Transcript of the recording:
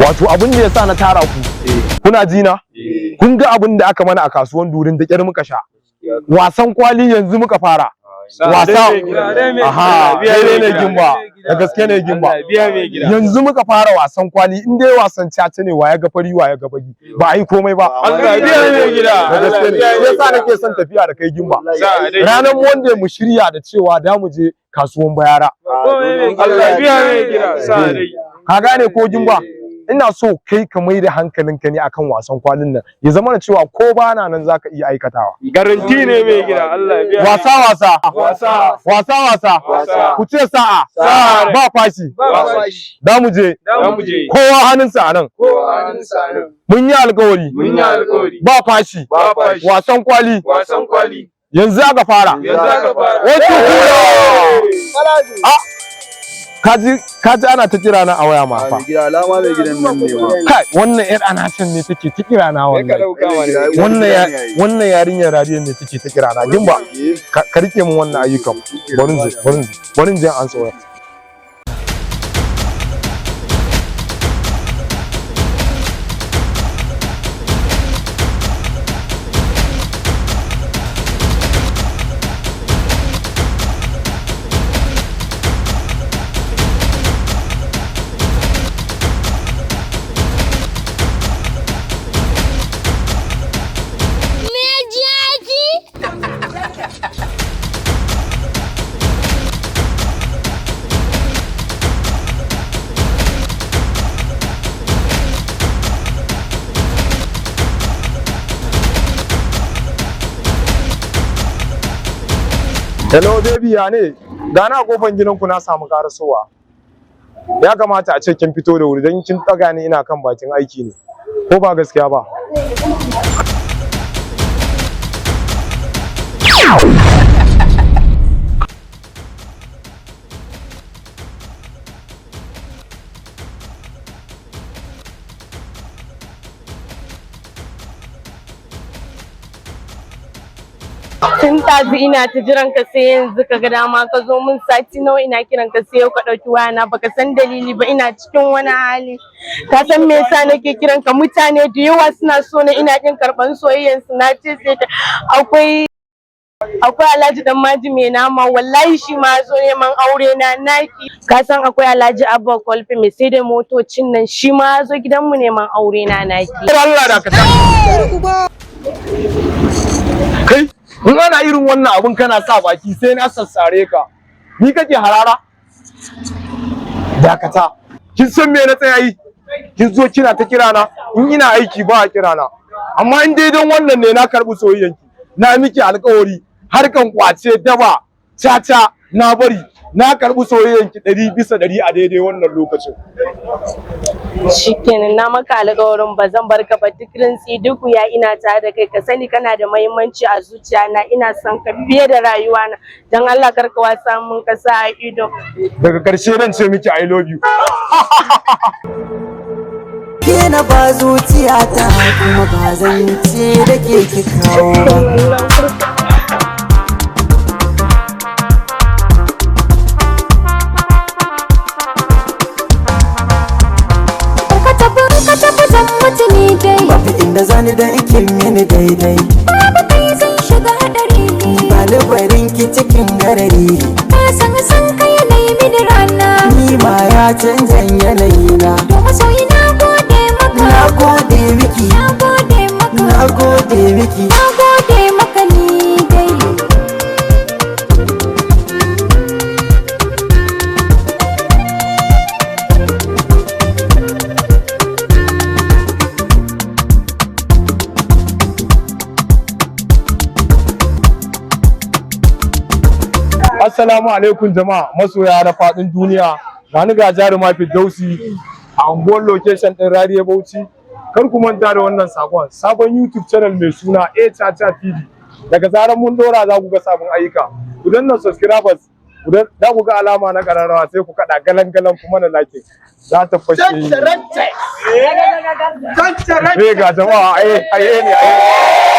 wato abin da yasa na tara ku kuna ji na kun ga abin da aka mana a kasuwan Durin da kyar muka sha wasan kwali yanzu muka fara wasa aha ne gimba da gaske ne gimba yanzu muka fara wasan kwali in dai wasan caca ne waya ga fari waya ga bagi ba ai komai ba Allah biya ne gida da gaske ne yasa nake son tafiya da kai gimba ranar Monday mu shirya da cewa da mu je kasuwan Bayara Allah biya ne gida sa dai ka gane ko gimba ina so kai ka mai da hankalinka ne akan wasan kwalin nan ya zama da cewa ko bana nan zaka iya aikatawa garanti ne mai gida Allah ya biya wasa ku ce sa'a ba fashi da mu je kowa hannunsa a nan mun yi alƙawari ba fashi wasan kwali yanzu aka fara kaji ana ta kira na a waya ma fa gida alama mai gidan nan ne ma kai wannan yar anashin ne take ta kira na wannan yarinyar radiyon ne take ta kira na gimba ka rike min wannan ayyukan barin je an tsora Hello baby ya ne gana a kofar gidanku na samu karasowa ya kamata a ce kin fito da wuri don kin tsaga ni ina kan bakin aiki ne ko ba gaskiya ba tun ɗazu ina ta jiran ka sai yanzu ka ga dama ka zo min sati nawa ina kiran ka sai ka ɗauki wayana baka san dalili ba ina cikin wani hali ka san me yasa nake kiran ka mutane da yawa suna so na ina jin karɓan soyayyan su na ce sai akwai Alhaji Dan Maji mai nama wallahi shi ma zo neman aure na naki ka san akwai Alhaji Abba Kolfe mai sai da motocin nan shi ma zo gidanmu neman aure na naki Allah da ka kai in ana irin wannan abun kana sa baki sai na sassare ka ni kake harara dakata kin san me na tsaya yi kin zo kina ta kira na in ina aiki ba a kira na amma in dai don wannan ne na karbi soyayyanki na miki alƙawari harkan kwace daba caca na bari na karbi soyayyanki 100% a daidai wannan lokacin shikenan na maka alƙawarin ba zan bar ka ba duk rintsi duk ya ina tare da kai ka sani kana da muhimmanci a zuciya na ina son ka fiye da rayuwa na dan Allah karka wasa mun ka sa a ido daga ƙarshe nan ce miki I love you ke na ba zuciya ta kuma ba zan ce da ke ki kawo ba inda zani da ikin mini daidai babu kai zan shiga hadari balibarin ki cikin garari ka san kai yanayi mini rana ni ma ya canjan yanayi na to masoyi na gode maka na gode miki na gode maka na gode miki na gode maka ni dai Assalamu alaikum jama'a masoya na faɗin duniya gani ga jaruma Firdausi a unguwar location ɗin Rariya Bauchi kar ku manta da wannan sabon YouTube channel mai suna Chacha TV daga zarar mun dora za ku ga sabon ayyuka ku danna subscribers za ku ga alama na kararrawa sai ku kada galan kuma na like za ta fashe ga jama'a ne